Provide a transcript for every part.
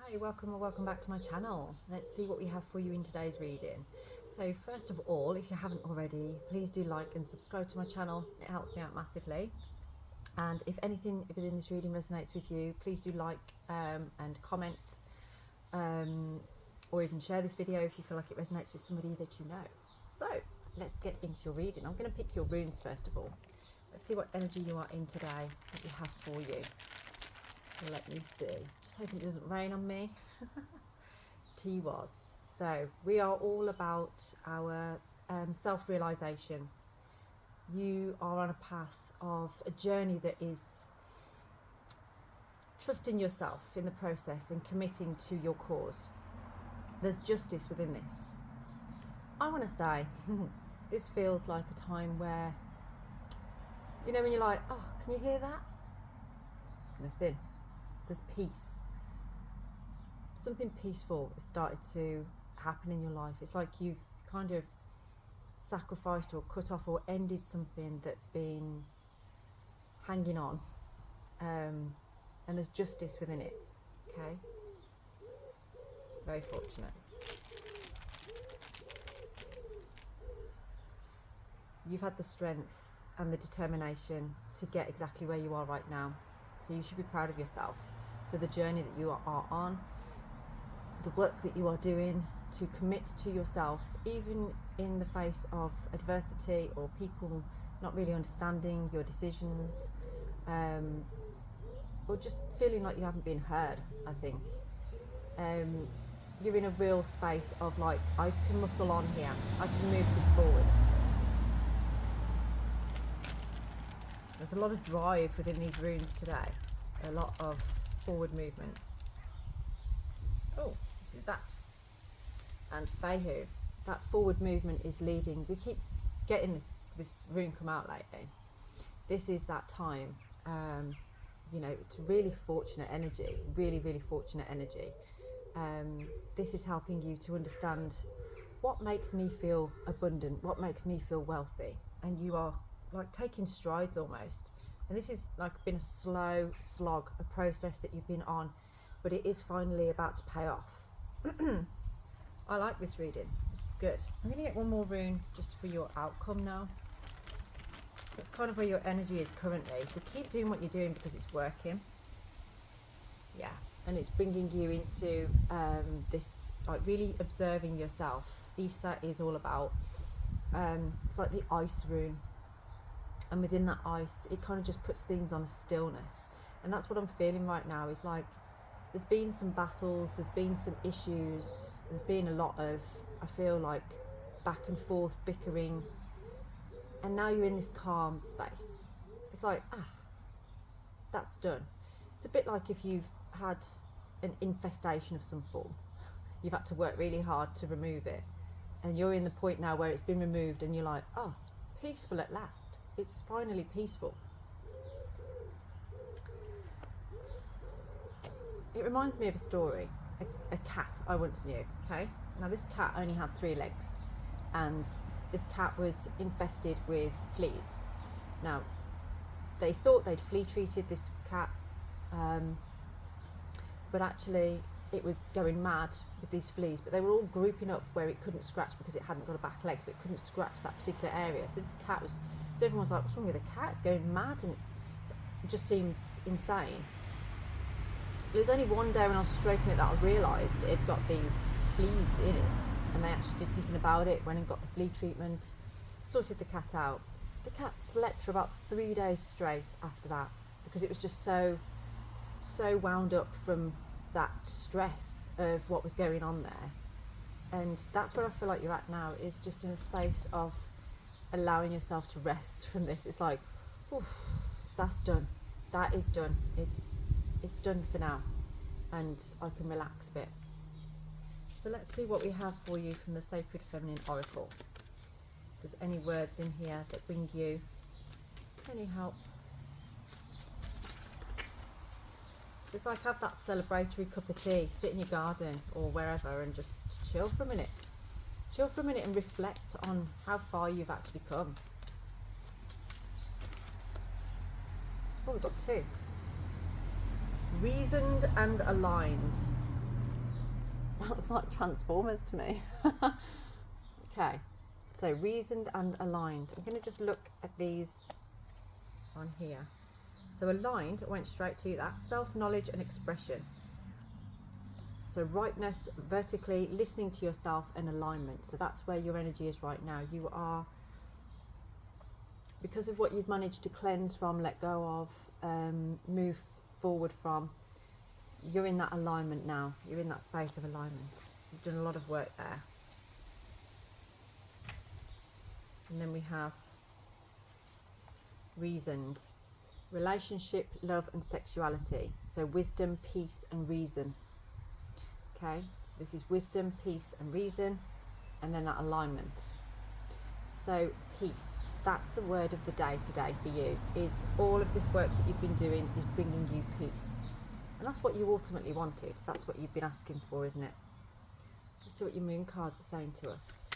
Hi, welcome or welcome back to my channel. Let's see what we have for you in today's reading. So first of all, if you haven't already, please do like and subscribe to my channel. It helps me out massively. And if anything within this reading resonates with you, please do like and comment, or even share this video if you feel like it resonates with somebody that you know. So let's get into your reading. I'm going to pick your runes first of all. Let's see what energy you are in today, what we have for you. Let me see. Just hoping it doesn't rain on me. T was. So we are all about our self-realization. You are on a path of a journey that is trusting yourself in the process and committing to your cause. There's justice within this. I want to say this feels like a time where, you know, when you're like, oh, can you hear that? Nothing. There's peace. Something peaceful has started to happen in your life. It's like you've kind of sacrificed or cut off or ended something that's been hanging on, and there's justice within it. Okay, very fortunate. You've had the strength and the determination to get exactly where you are right now, so you should be proud of yourself for the journey that you are on, the work that you are doing to commit to yourself, even in the face of adversity or people not really understanding your decisions, or just feeling like you haven't been heard. I think you're in a real space of like, I can muscle on here, I can move this forward. There's a lot of drive within these runes today, a lot of forward movement. Oh, what is that? And Fehu, that forward movement is leading. We keep getting this rune come out lately. This is that time. You know, it's really fortunate energy, really fortunate energy. This is helping you to understand what makes me feel abundant, what makes me feel wealthy, and you are like taking strides almost. And this is like been a slow slog, a process that you've been on, but it is finally about to pay off. I like this reading. This is good. I'm going to get one more rune just for your outcome now. That's kind of where your energy is currently. So keep doing what you're doing because it's working. Yeah, and it's bringing you into this, like really observing yourself. Isa is all about, it's like the ice rune. And within that ice, it kind of just puts things on a stillness. And that's what I'm feeling right now. Is like, there's been some battles, there's been some issues, there's been a lot of, I feel like, back and forth bickering, and now you're in this calm space. It's like, that's done. It's a bit like if you've had an infestation of some form, you've had to work really hard to remove it, and you're in the point now where it's been removed and you're like, oh, peaceful at last. It's finally peaceful. It reminds me of a story, a cat I once knew, okay? Now this cat only had 3 legs, and this cat was infested with fleas. Now, they thought they'd flea treated this cat, but actually it was going mad with these fleas, but they were all grouping up where it couldn't scratch because it hadn't got a back leg, so it couldn't scratch that particular area. So this cat was, so everyone's like, what's wrong with the cat? It's going mad, and it just seems insane. It was only one day when I was stroking it that I realised it had got these fleas in it, and they actually did something about it, went and got the flea treatment, sorted the cat out. The cat slept for about 3 days straight after that because it was just so wound up from that stress of what was going on there. And that's where I feel like you're at now, is just in a space of allowing yourself to rest from this. It's like, oof, that's done, that is done, it's done for now, and I can relax a bit. So let's see what we have for you from the Sacred Feminine Oracle. If there's any words in here that bring you any help. So it's like, have that celebratory cup of tea, sit in your garden or wherever and just chill for a minute. Chill for a minute and reflect on how far you've actually come. Oh, we've got 2. Reasoned and aligned. That looks like Transformers to me. Okay, so reasoned and aligned. I'm going to just look at these on here. So aligned, I went straight to that. Self-knowledge and expression. So rightness, vertically, listening to yourself, and alignment. So that's where your energy is right now. You are, because of what you've managed to cleanse from, let go of, move forward from, you're in that alignment now. You're in that space of alignment. You've done a lot of work there. And then we have reasoned. Relationship, love and sexuality. So wisdom, peace and reason. Okay, so this is wisdom, peace and reason, and then that alignment. So peace, that's the word of the day today for you, is all of this work that you've been doing is bringing you peace. And that's what you ultimately wanted. That's what you've been asking for, isn't it? Let's see what your moon cards are saying to us.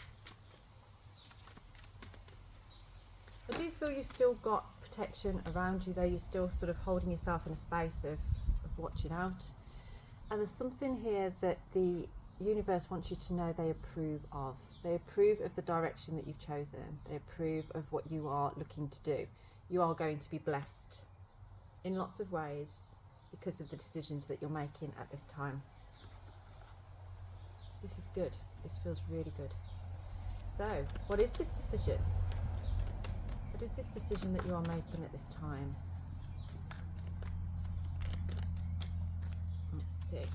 I do feel you've still got protection around you, though. You're still sort of holding yourself in a space of watching out. And there's something here that the universe wants you to know they approve of. They approve of the direction that you've chosen. They approve of what you are looking to do. You are going to be blessed in lots of ways because of the decisions that you're making at this time. This is good. This feels really good. So, what is this decision? What is this decision that you are making at this time? Let's see.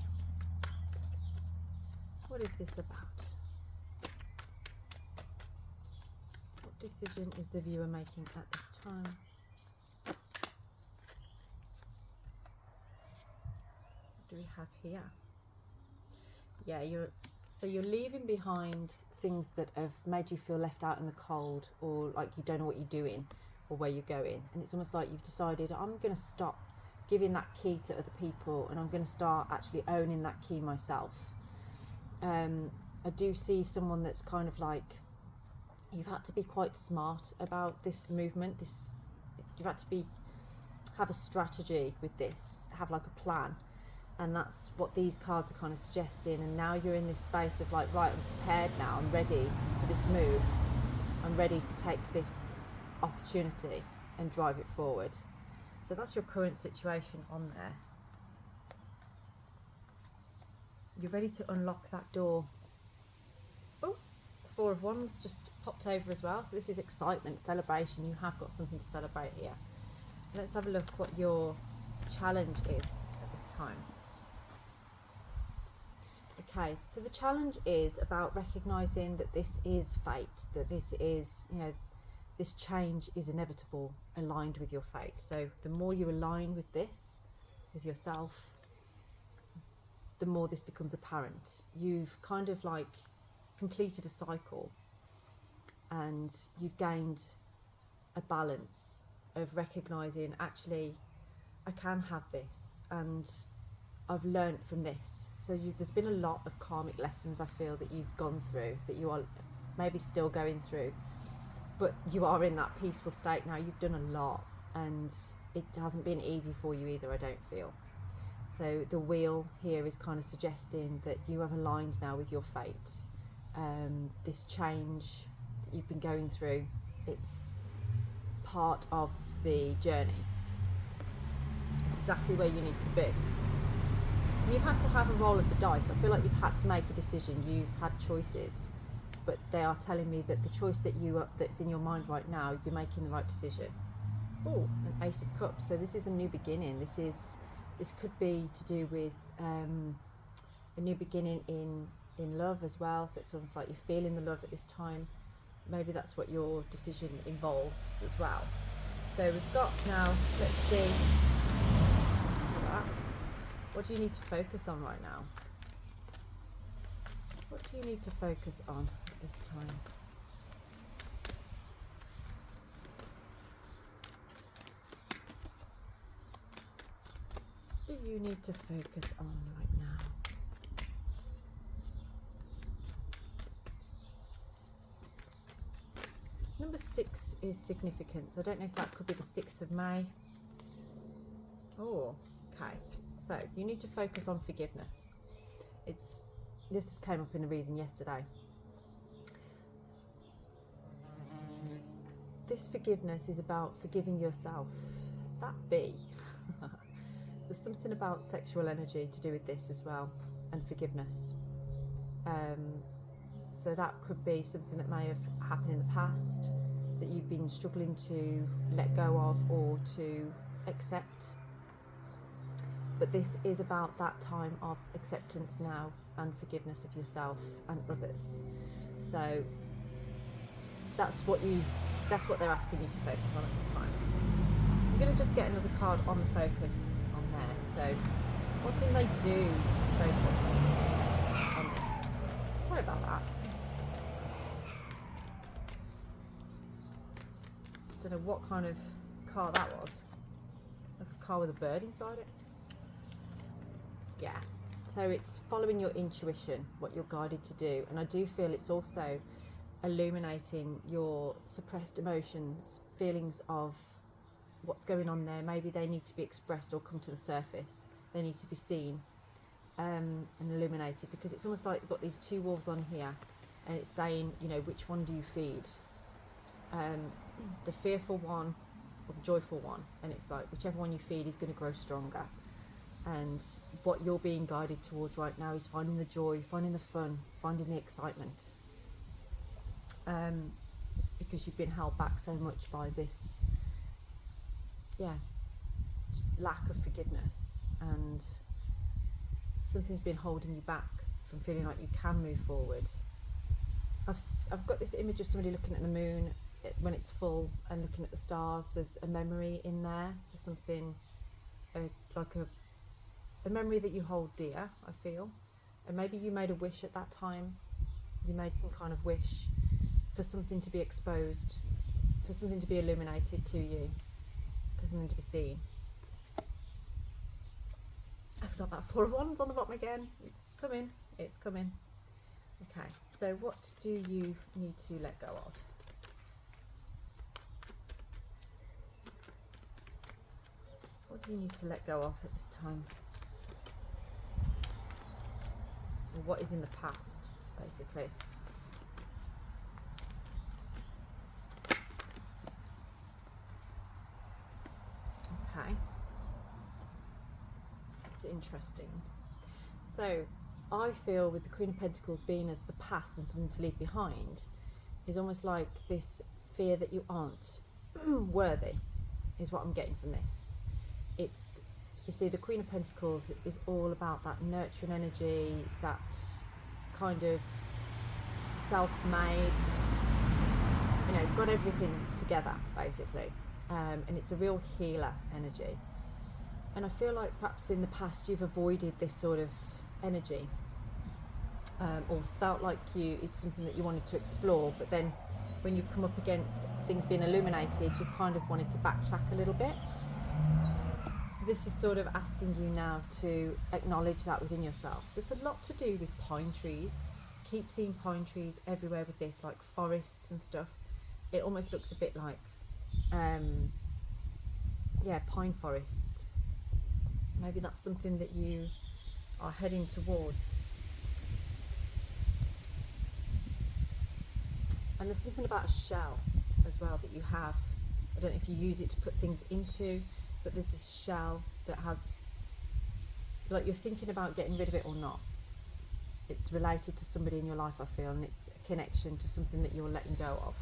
What is this about? What decision is the viewer making at this time? What do we have here? Yeah, you're leaving behind things that have made you feel left out in the cold, or like you don't know what you're doing or where you're going. And it's almost like you've decided, I'm going to stop giving that key to other people, and I'm going to start actually owning that key myself. I do see someone that's kind of like, you've had to be quite smart about this movement. You've had to have a strategy with this, have like a plan. And that's what these cards are kind of suggesting. And now you're in this space of like, right, I'm prepared now. I'm ready for this move. I'm ready to take this opportunity and drive it forward. So that's your current situation on there. You're ready to unlock that door. Oh, the Four of Wands just popped over as well. So this is excitement, celebration. You have got something to celebrate here. Let's have a look what your challenge is at this time. Okay, so the challenge is about recognising that this is fate, that this is, this change is inevitable, aligned with your fate. So the more you align with this, with yourself, the more this becomes apparent. You've kind of like completed a cycle, and you've gained a balance of recognising, actually, I can have this, and I've learned from this. So there's been a lot of karmic lessons, I feel, that you've gone through, that you are maybe still going through, but you are in that peaceful state now. You've done a lot, and it hasn't been easy for you either, I don't feel. So the wheel here is kind of suggesting that you have aligned now with your fate. This change that you've been going through, it's part of the journey. It's exactly where you need to be. You've had to have a roll of the dice. I feel like you've had to make a decision. You've had choices, but they are telling me that the choice that's in your mind right now, you're making the right decision. Oh, an Ace of Cups. So this is a new beginning. This could be to do with a new beginning in love as well. So it's almost like you're feeling the love at this time. Maybe that's what your decision involves as well. So we've got now, let's see. What do you need to focus on right now? What do you need to focus on at this time? What do you need to focus on right now? Number 6 is significant. So I don't know if that could be the 6th of May. Oh, okay. So you need to focus on forgiveness. It's this came up in a reading yesterday. This forgiveness is about forgiving yourself. That be. There's something about sexual energy to do with this as well, and forgiveness. So that could be something that may have happened in the past that you've been struggling to let go of or to accept. But this is about that time of acceptance now and forgiveness of yourself and others. So that's what they're asking you to focus on at this time. I'm going to just get another card on the focus on there. So what can they do to focus on this? Sorry about that. I don't know what kind of car that was. Like a car with a bird inside it. Yeah. So it's following your intuition, what you're guided to do. And I do feel it's also illuminating your suppressed emotions, feelings of what's going on there. Maybe they need to be expressed or come to the surface. They need to be seen and illuminated, because it's almost like you've got these two wolves on here and it's saying, you know, which one do you feed? The fearful one or the joyful one? And it's like whichever one you feed is going to grow stronger. And what you're being guided towards right now is finding the joy, finding the fun, finding the excitement. Because you've been held back so much by this, just lack of forgiveness, and something's been holding you back from feeling like you can move forward. I've got this image of somebody looking at the moon when it's full and looking at the stars. There's a memory in there for something, like a memory that you hold dear, I feel. And maybe you made a wish at that time. You made some kind of wish for something to be exposed, for something to be illuminated to you, for something to be seen. I've got that Four of Wands on the bottom again. It's coming. Okay, so what do you need to let go of? What do you need to let go of at this time? Or what is in the past, basically? Okay. It's interesting. So I feel with the Queen of Pentacles being as the past and something to leave behind is almost like this fear that you aren't worthy is what I'm getting from this. It's, you see, the Queen of Pentacles is all about that nurturing energy, that kind of self-made, you know, got everything together basically. And it's a real healer energy. And I feel like perhaps in the past you've avoided this sort of energy, or felt like it's something that you wanted to explore, but then when you come up against things being illuminated, you've kind of wanted to backtrack a little bit. So this is sort of asking you now to acknowledge that within yourself. There's a lot to do with pine trees. Keep seeing pine trees everywhere with this, like forests and stuff. It almost looks a bit like pine forests. Maybe that's something that you are heading towards. And there's something about a shell as well that you have. I don't know if you use it to put things into, but there's this shell that has, like, you're thinking about getting rid of it or not. It's related to somebody in your life, I feel, and it's a connection to something that you're letting go of.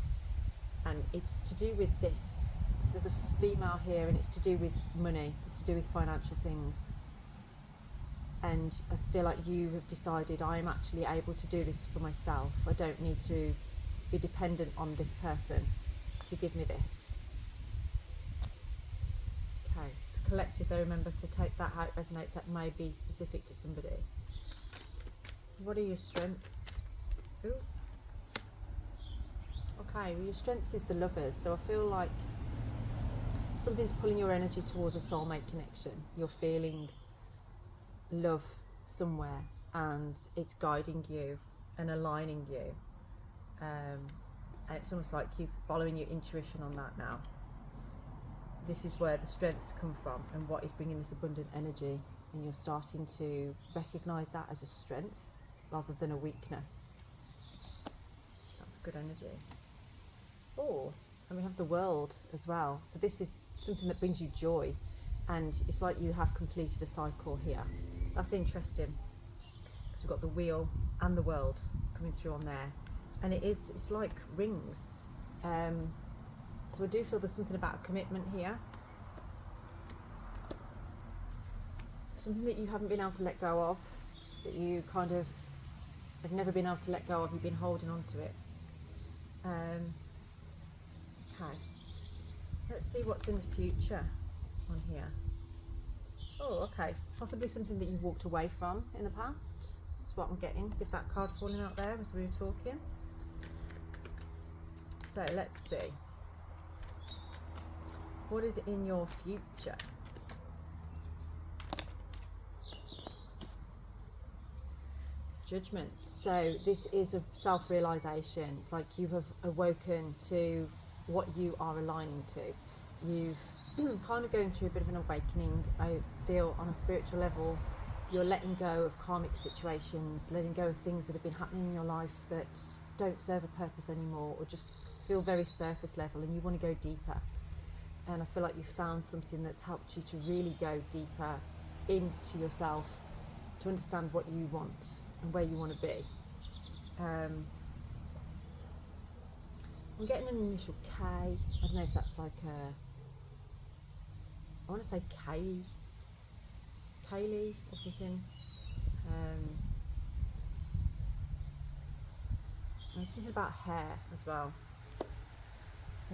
And it's to do with this. There's a female here, and it's to do with money. It's to do with financial things. And I feel like you have decided, I am actually able to do this for myself. I don't need to be dependent on this person to give me this. Okay, it's a collective though, remember, so take that how it resonates. That may be specific to somebody. What are your strengths? Ooh. Okay, well, your strengths is the Lovers, so I feel like something's pulling your energy towards a soulmate connection. You're feeling love somewhere, and it's guiding you and aligning you. And it's almost like you're following your intuition on that now. This is where the strengths come from and what is bringing this abundant energy, and you're starting to recognise that as a strength rather than a weakness. That's a good energy. Oh, and we have the world as well. So this is something that brings you joy, and it's like you have completed a cycle here. That's interesting, because we've got the wheel and the world coming through on there, and it's like rings. So I do feel there's something about a commitment here, something that you haven't been able to let go of, that you kind of have never been able to let go of. You've been holding on to it. Okay, let's see what's in the future on here. Oh, okay, possibly something that you walked away from in the past. That's what I'm getting with that card falling out there as we were talking. So let's see. What is in your future? Judgment. So this is a self-realization. It's like you've awoken to what you are aligning to. You've kind of going through a bit of an awakening. I feel on a spiritual level, you're letting go of karmic situations, letting go of things that have been happening in your life that don't serve a purpose anymore, or just feel very surface level, and you want to go deeper. And I feel like you've found something that's helped you to really go deeper into yourself, to understand what you want and where you want to be. I'm getting an initial K. I don't know if that's like a, I want to say Kaylee or something. And something about hair as well.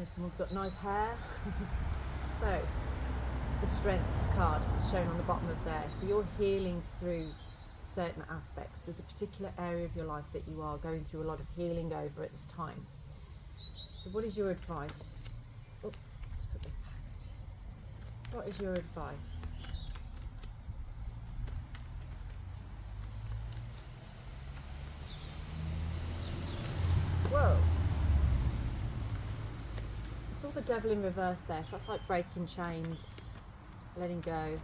If someone's got nice hair. So the strength card is shown on the bottom of there. So you're healing through certain aspects. There's a particular area of your life that you are going through a lot of healing over at this time. So what is your advice? Oh, let's put this back. What is your advice? Whoa. I saw the devil in reverse there, so that's like breaking chains, letting go.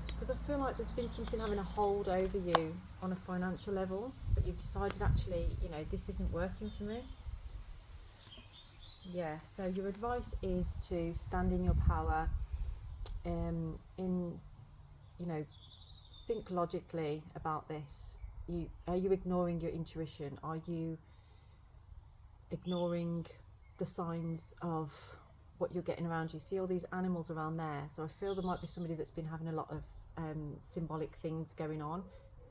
Because I feel like there's been something having a hold over you on a financial level, but you've decided actually, you know, this isn't working for me. Yeah, so your advice is to stand in your power, you know, think logically about this. Are you ignoring your intuition? Are you ignoring the signs of what you're getting around you? See all these animals around there? So I feel there might be somebody that's been having a lot of symbolic things going on,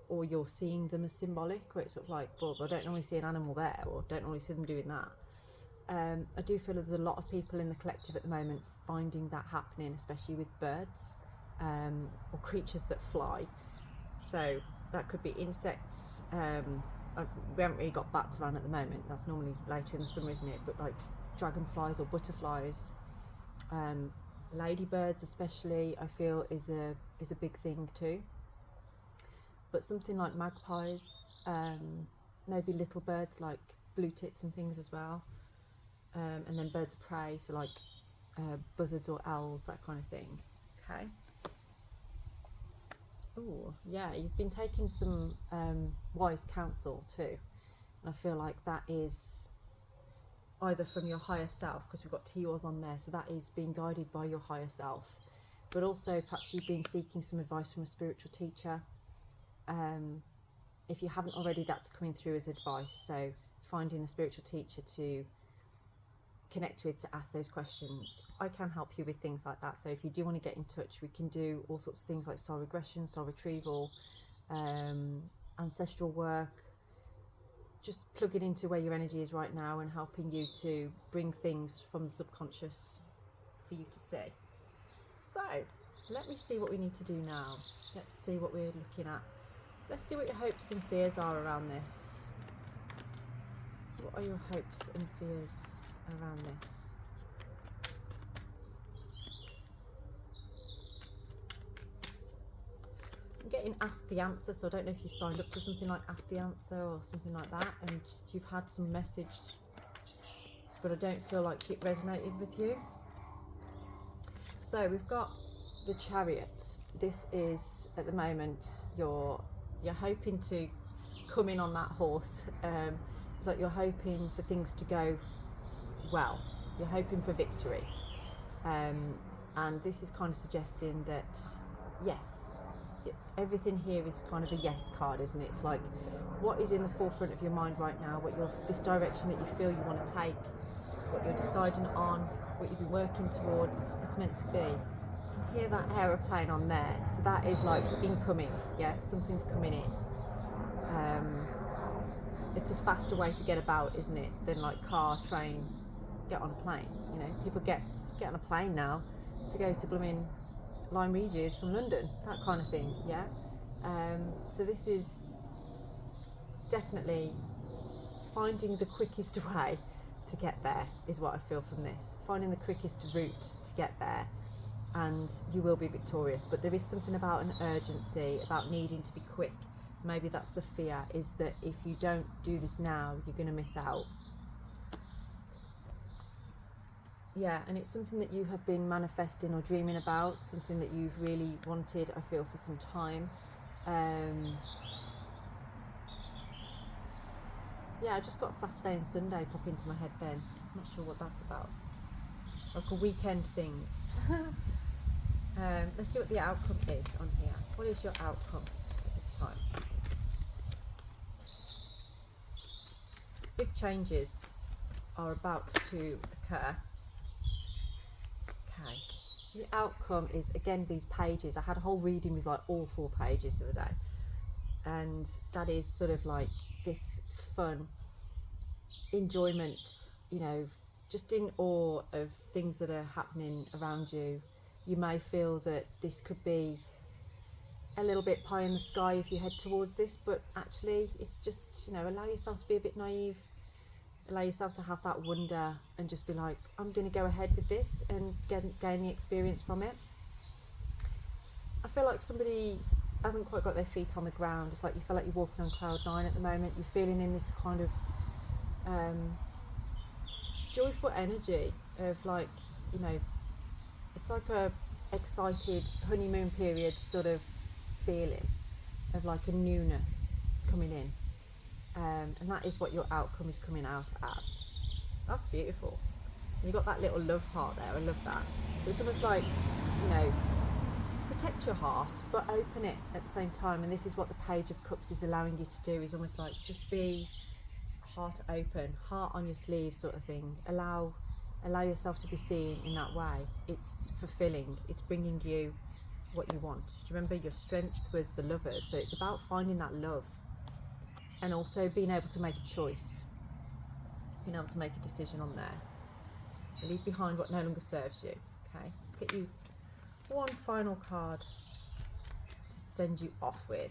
or you're seeing them as symbolic, where it's sort of like, well, I don't normally see an animal there, or don't normally see them doing that. I do feel that there's a lot of people in the collective at the moment finding that happening, especially with birds or creatures that fly. So that could be insects. We haven't really got bats around at the moment. That's normally later in the summer, isn't it? But like dragonflies or butterflies, ladybirds especially, I feel is a big thing too. But something like magpies, maybe little birds like blue tits and things as well. And then birds of prey, so like buzzards or owls, that kind of thing. Okay. Oh, yeah, you've been taking some wise counsel too. And I feel like that is either from your higher self, because we've got T-Oars on there, so that is being guided by your higher self. But also perhaps you've been seeking some advice from a spiritual teacher. If you haven't already, that's coming through as advice. So finding a spiritual teacher to connect with, to ask those questions. I can help you with things like that. So if you do want to get in touch, we can do all sorts of things like soul regression, soul retrieval, ancestral work, just plugging into where your energy is right now and helping you to bring things from the subconscious for you to see. So let me see what we need to do now. Let's see what we're looking at. Let's see what your hopes and fears are around this. So what are your hopes and fears around this? I'm getting Ask the Answer, so I don't know if you signed up to something like Ask the Answer or something like that, and you've had some message, but I don't feel like it resonated with you. So we've got the Chariot. This is, at the moment, you're hoping to come in on that horse. It's like you're hoping for things to go well. You're hoping for victory. And this is kind of suggesting that, yes, everything here is kind of a yes card, isn't it? It's like, what is in the forefront of your mind right now, this direction that you feel you want to take, what you're deciding on, what you've been working towards, it's meant to be. You can hear that aeroplane on there, so that is like incoming, yeah, something's coming in. It's a faster way to get about, isn't it, than like car, train, get on a plane. You know, people get on a plane now to go to blooming Lyme Regis from London, that kind of thing, yeah. So this is definitely finding the quickest way to get there is what I feel from this. Finding the quickest route to get there, and you will be victorious. But there is something about an urgency, about needing to be quick. Maybe that's the fear, is that if you don't do this now, you're going to miss out. Yeah, and it's something that you have been manifesting or dreaming about, something that you've really wanted, I feel, for some time. Yeah, I just got Saturday and Sunday pop into my head then. I'm not sure what that's about. Like a weekend thing. Let's see what the outcome is on here. What is your outcome at this time? Big changes are about to occur. Okay. The outcome is, again, these pages. I had a whole reading with like all 4 pages the other day. And that is sort of like this fun enjoyment, you know, just in awe of things that are happening around you. You may feel that this could be a little bit pie in the sky if you head towards this, but actually it's just, you know, allow yourself to be a bit naive, allow yourself to have that wonder and just be like, I'm going to go ahead with this and gain the experience from it. I feel like somebody hasn't quite got their feet on the ground. It's like you feel like you're walking on cloud 9 at the moment. You're feeling in this kind of joyful energy of, like, you know, it's like a excited honeymoon period sort of feeling of like a newness coming in, and that is what your outcome is coming out as. That's beautiful. You've got that little love heart there. I love that. So it's almost like, you know, protect your heart but open it at the same time, and this is what the Page of Cups is allowing you to do, is almost like just be heart open, heart on your sleeve sort of thing. Allow yourself to be seen in that way. It's fulfilling. It's bringing you what you want. Do you remember your strength was the Lovers? So it's about finding that love and also being able to make a choice, being able to make a decision on there. Leave behind what no longer serves you. Okay, let's get you one final card to send you off with.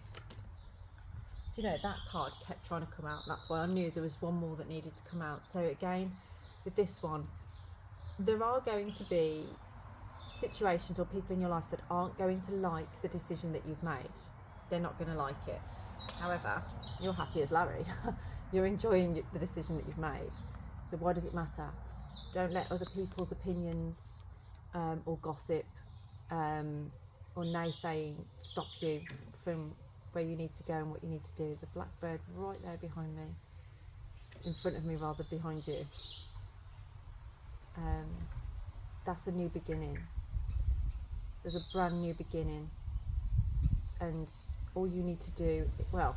Do you know, that card kept trying to come out. That's why I knew there was one more that needed to come out. So again, with this one, there are going to be situations or people in your life that aren't going to like the decision that you've made. They're not going to like it. However, you're happy as Larry. You're enjoying the decision that you've made. So why does it matter? Don't let other people's opinions or gossip or naysaying stop you from where you need to go and what you need to do. There's a blackbird right there behind me. In front of me, rather, behind you. That's a new beginning. There's a brand new beginning, and all you need to do, well,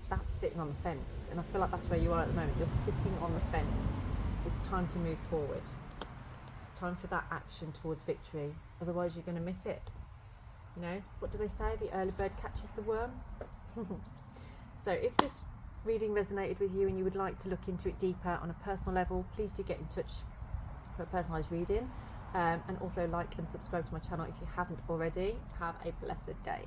that's sitting on the fence, and I feel like that's where you are at the moment. You're sitting on the fence. It's time to move forward. It's time for that action towards victory, otherwise you're going to miss it. You know, what do they say? The early bird catches the worm. So if this reading resonated with you and you would like to look into it deeper on a personal level, please do get in touch for a personalised reading, and also like and subscribe to my channel if you haven't already. Have a blessed day.